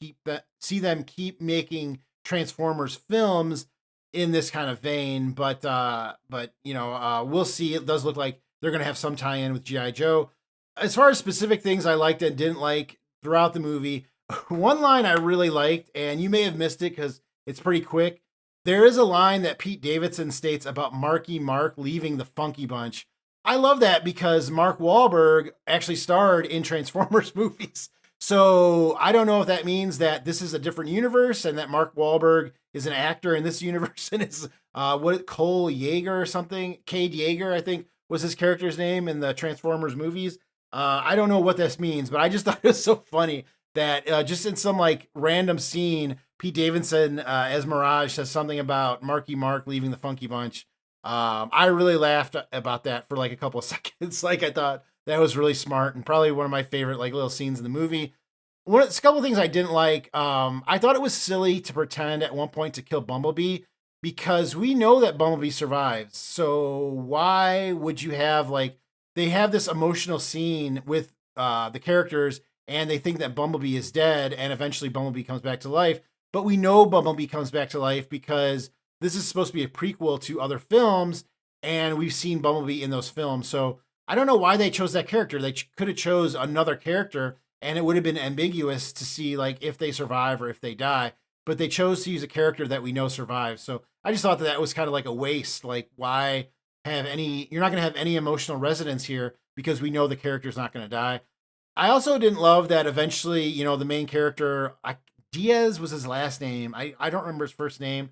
see them keep making Transformers films in this kind of vein. But we'll see. It does look like they're going to have some tie-in with G.I. Joe. As far as specific things I liked and didn't like throughout the movie, one line I really liked, and you may have missed it because it's pretty quick. There is a line that Pete Davidson states about Marky Mark leaving the Funky Bunch. I love that because Mark Wahlberg actually starred in Transformers movies. So I don't know if that means that this is a different universe and that Mark Wahlberg is an actor in this universe and is Cole Yeager or something. Cade Yeager, I think, was his character's name in the Transformers movies. I don't know what this means, but I just thought it was so funny that just in some like random scene, Pete Davidson as Mirage says something about Marky Mark leaving the Funky Bunch. I really laughed about that for like a couple of seconds. Like I thought that was really smart and probably one of my favorite like little scenes in the movie. A couple of things I didn't like. I thought it was silly to pretend at one point to kill Bumblebee because we know that Bumblebee survives. So why would you have they have this emotional scene with the characters and they think that Bumblebee is dead and eventually Bumblebee comes back to life. But we know Bumblebee comes back to life because this is supposed to be a prequel to other films and we've seen Bumblebee in those films. So I don't know why they chose that character. They could have chose another character and it would have been ambiguous to see like if they survive or if they die. But they chose to use a character that we know survives. So I just thought that was kind of like a waste. Like why have you're not going to have any emotional resonance here because we know the character's not going to die. I also didn't love that eventually, the main character, Diaz was his last name. I don't remember his first name.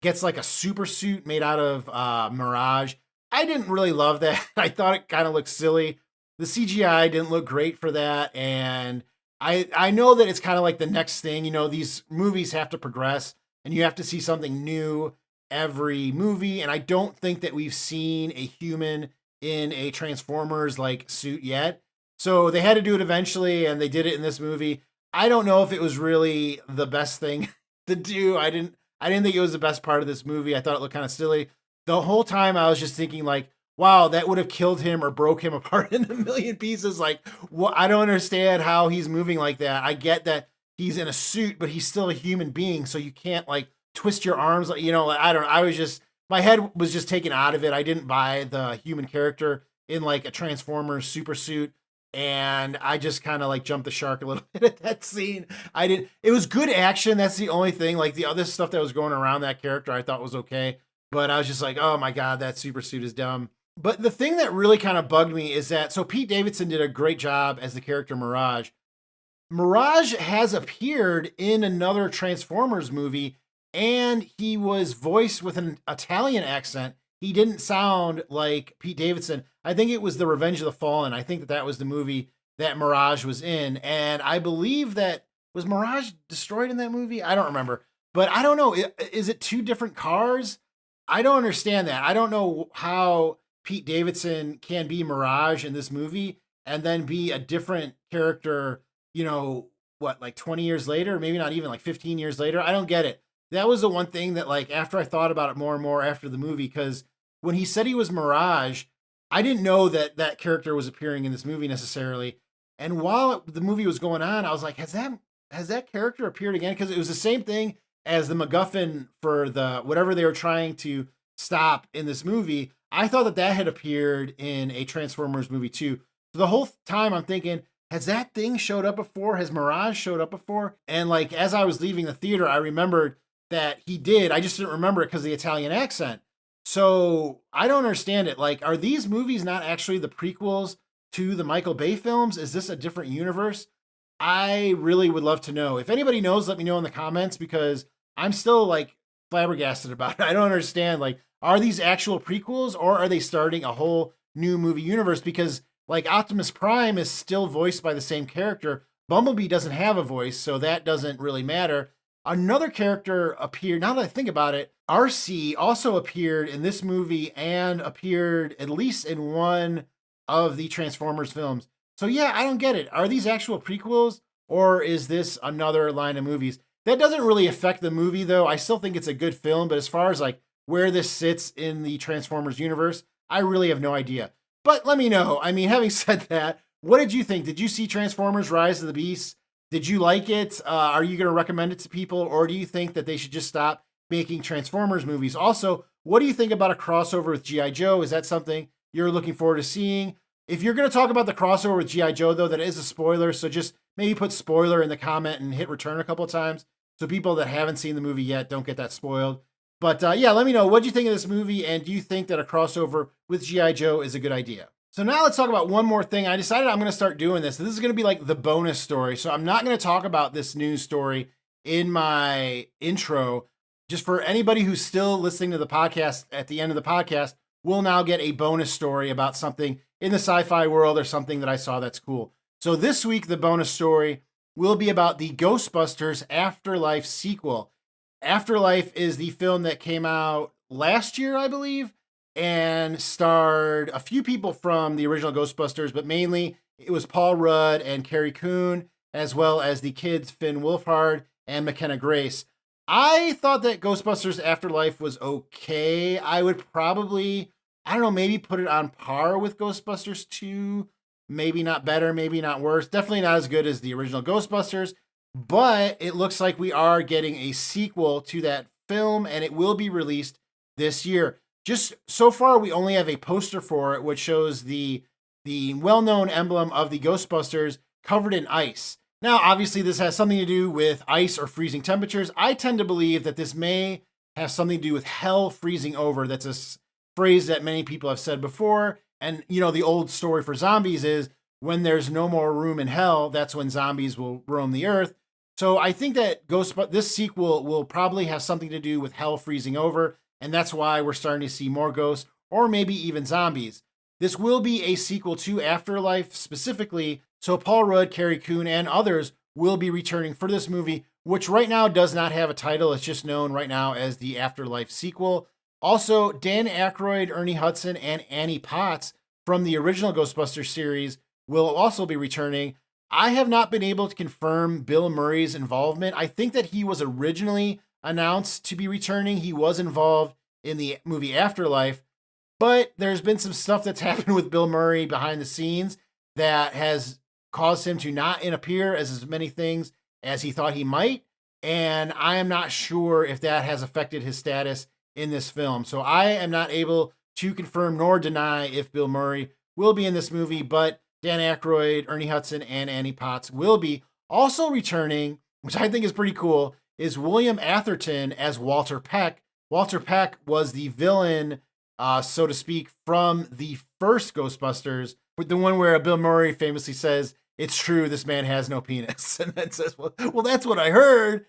Gets like a super suit made out of Mirage. I didn't really love that. I thought it kind of looked silly. The CGI didn't look great for that. And I know that it's kind of like the next thing. These movies have to progress and you have to see something new every movie. And I don't think that we've seen a human in a Transformers like suit yet. So they had to do it eventually and they did it in this movie. I don't know if it was really the best thing to do. I didn't think it was the best part of this movie. I thought it looked kind of silly. The whole time I was just thinking like, wow, that would have killed him or broke him apart in a million pieces. Like, I don't understand how he's moving like that. I get that he's in a suit, but he's still a human being. So you can't like twist your arms. My head was just taken out of it. I didn't buy the human character in like a Transformers super suit. And I just kind of like jumped the shark a little bit at that scene. It was good action. That's the only thing. Like the other stuff that was going around that character, I thought was okay. But I was just like, oh my God, that super suit is dumb. But the thing that really kind of bugged me is that, so Pete Davidson did a great job as the character Mirage. Mirage has appeared in another Transformers movie and he was voiced with an Italian accent. He didn't sound like Pete Davidson. I think it was The Revenge of the Fallen. I think that was the movie that Mirage was in. And I believe was Mirage destroyed in that movie? I don't remember. But I don't know. Is it two different cars? I don't understand that. I don't know how Pete Davidson can be Mirage in this movie and then be a different character, 20 years later? Maybe not even like 15 years later. I don't get it. That was the one thing that like after I thought about it more and more after the movie, because when he said he was Mirage, I didn't know that that character was appearing in this movie necessarily. And while the movie was going on, I was like, has that character appeared again? Because it was the same thing as the MacGuffin for the whatever they were trying to stop in this movie. I thought that had appeared in a Transformers movie too. So the whole time I'm thinking, has that thing showed up before? Has Mirage showed up before? And like as I was leaving the theater, I remembered that he did. I just didn't remember it because of the Italian accent. So I don't understand it. Like, are these movies not actually the prequels to the Michael Bay films? Is this a different universe? I really would love to know. If anybody knows, let me know in the comments because I'm still like flabbergasted about it. I don't understand. Like, are these actual prequels or are they starting a whole new movie universe? Because Like Optimus Prime is still voiced by the same character. Bumblebee doesn't have a voice, so that doesn't really matter. Another character appeared, now that I think about it, RC also appeared in this movie and appeared at least in one of the Transformers films. So yeah, I don't get it. Are these actual prequels or is this another line of movies? That doesn't really affect the movie though. I still think it's a good film, but as far as like where this sits in the Transformers universe, I really have no idea. But let me know. I mean, having said that, what did you think? Did you see Transformers Rise of the Beast? Did you like it? Are you going to recommend it to people, or do you think that they should just stop making Transformers movies? Also, what do you think about a crossover with G.I. Joe? Is that something you're looking forward to seeing? If you're going to talk about the crossover with G.I. Joe, though, that is a spoiler, so just maybe put spoiler in the comment and hit return a couple of times so people that haven't seen the movie yet don't get that spoiled. But yeah, let me know. What do you think of this movie, and do you think that a crossover with G.I. Joe is a good idea? So now let's talk about one more thing. I decided I'm going to start doing this. This is going to be like the bonus story. So I'm not going to talk about this news story in my intro. Just for anybody who's still listening to the podcast, at the end of the podcast, we'll now get a bonus story about something in the sci-fi world or something that I saw that's cool. So this week, the bonus story will be about the Ghostbusters Afterlife sequel. Afterlife is the film that came out last year, I believe, and starred a few people from the original Ghostbusters, but mainly it was Paul Rudd and Carrie Coon, as well as the kids Finn Wolfhard and McKenna Grace. I thought that Ghostbusters Afterlife was okay. I would probably, I don't know, maybe put it on par with Ghostbusters 2. Maybe not better, maybe not worse. Definitely not as good as the original Ghostbusters, but it looks like we are getting a sequel to that film, and it will be released this year. Just so far, we only have a poster for it, which shows the well-known emblem of the Ghostbusters covered in ice. Now, obviously, this has something to do with ice or freezing temperatures. I tend to believe that this may have something to do with hell freezing over. That's a phrase that many people have said before. And, you know, the old story for zombies is when there's no more room in hell, that's when zombies will roam the earth. So I think that this sequel will probably have something to do with hell freezing over. And that's why we're starting to see more ghosts or maybe even zombies. This will be a sequel to Afterlife specifically, so Paul Rudd, Carrie Coon, and others will be returning for this movie, which right now does not have a title. It's just known right now as the Afterlife sequel. Also, Dan Aykroyd, Ernie Hudson, and Annie Potts from the original Ghostbusters series will also be returning. I have not been able to confirm Bill Murray's involvement. I think that he was originally announced to be returning. He was involved in the movie Afterlife, but there's been some stuff that's happened with Bill Murray behind the scenes that has caused him to not appear as many things as he thought he might. And I am not sure if that has affected his status in this film. So I am not able to confirm nor deny if Bill Murray will be in this movie, but Dan Aykroyd, Ernie Hudson, and Annie Potts will be. Also returning, which I think is pretty cool, is William Atherton as Walter Peck. Walter Peck was the villain, so to speak, from the first Ghostbusters, the one where Bill Murray famously says, "It's true, this man has no penis." And then says, well, that's what I heard.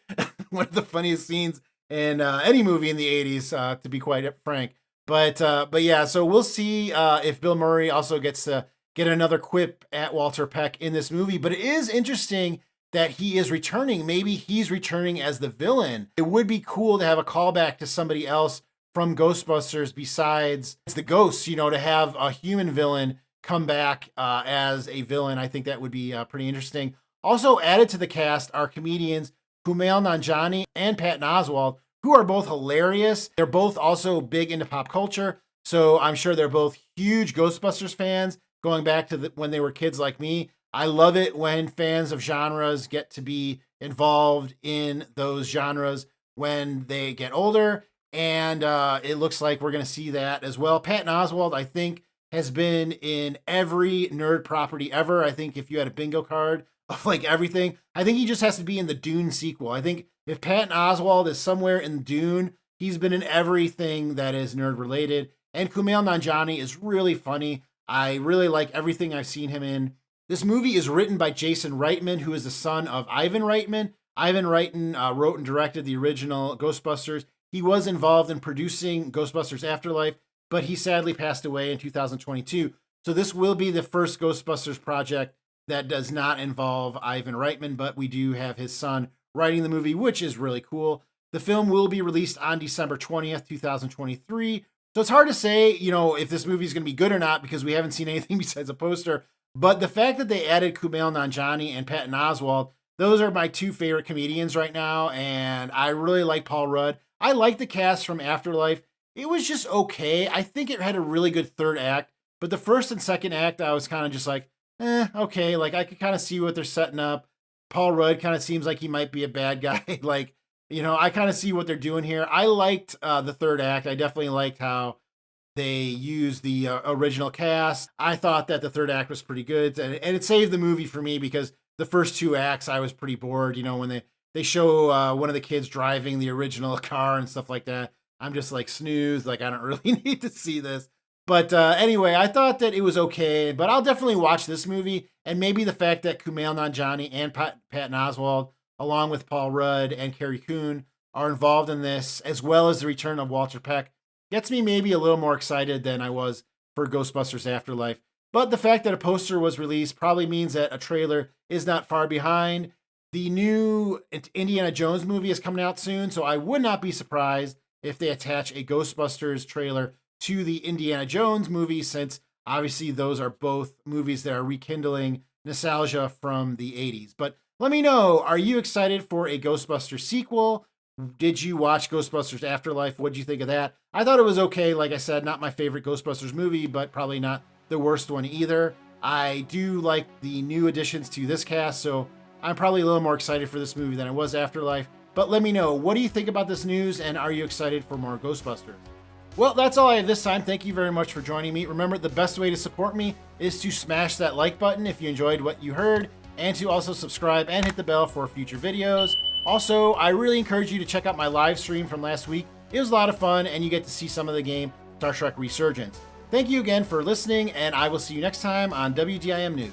One of the funniest scenes in any movie in the 80s, to be quite frank. But yeah, so we'll see if Bill Murray also gets to get another quip at Walter Peck in this movie. But it is interesting that he is returning. Maybe he's returning as the villain. It would be cool to have a callback to somebody else from Ghostbusters besides the ghosts, you know, to have a human villain come back as a villain. I think that would be pretty interesting. Also added to the cast are comedians Kumail Nanjiani and Patton Oswalt, who are both hilarious. They're both also big into pop culture, so I'm sure they're both huge Ghostbusters fans, going back to when they were kids like me. I love it when fans of genres get to be involved in those genres when they get older, and it looks like we're going to see that as well. Patton Oswalt, I think, has been in every nerd property ever. I think if you had a bingo card of like everything, I think he just has to be in the Dune sequel. I think if Patton Oswalt is somewhere in Dune, he's been in everything that is nerd related. And Kumail Nanjiani is really funny. I really like everything I've seen him in. This movie is written by Jason Reitman, who is the son of Ivan Reitman. Ivan Reitman wrote and directed the original Ghostbusters. He was involved in producing Ghostbusters Afterlife, but he sadly passed away in 2022. So this will be the first Ghostbusters project that does not involve Ivan Reitman, but we do have his son writing the movie, which is really cool. The film will be released on December 20th, 2023. So it's hard to say, if this movie is going to be good or not because we haven't seen anything besides a poster. But the fact that they added Kumail Nanjiani and Patton Oswalt, those are my two favorite comedians right now. And I really like Paul Rudd. I like the cast from Afterlife. It was just okay. I think it had a really good third act. But the first and second act, I was kind of just like, okay. Like I could kind of see what they're setting up. Paul Rudd kind of seems like he might be a bad guy. I kind of see what they're doing here. I liked the third act. I definitely liked how they used the original cast. I thought that the third act was pretty good. And it saved the movie for me because the first two acts, I was pretty bored. When they show one of the kids driving the original car and stuff like that, I'm just like, snooze. Like, I don't really need to see this. But anyway, I thought that it was okay, but I'll definitely watch this movie. And maybe the fact that Kumail Nanjiani and Patton Oswalt, along with Paul Rudd and Carrie Coon, are involved in this, as well as the return of Walter Peck, gets me maybe a little more excited than I was for Ghostbusters Afterlife. But the fact that a poster was released probably means that a trailer is not far behind. The new Indiana Jones movie is coming out soon, so I would not be surprised if they attach a Ghostbusters trailer to the Indiana Jones movie, since obviously those are both movies that are rekindling nostalgia from the 80s. But let me know, are you excited for a Ghostbusters sequel? Did you watch Ghostbusters Afterlife? What did you think of that? I thought it was okay. Like I said, not my favorite Ghostbusters movie, but probably not the worst one either. I do like the new additions to this cast, so I'm probably a little more excited for this movie than I was Afterlife. But let me know, what do you think about this news, and are you excited for more Ghostbusters? Well, that's all I have this time. Thank you very much for joining me. Remember, the best way to support me is to smash that like button if you enjoyed what you heard, and to also subscribe and hit the bell for future videos. Also, I really encourage you to check out my live stream from last week. It was a lot of fun, and you get to see some of the game Star Trek Resurgence. Thank you again for listening, and I will see you next time on WDIM News.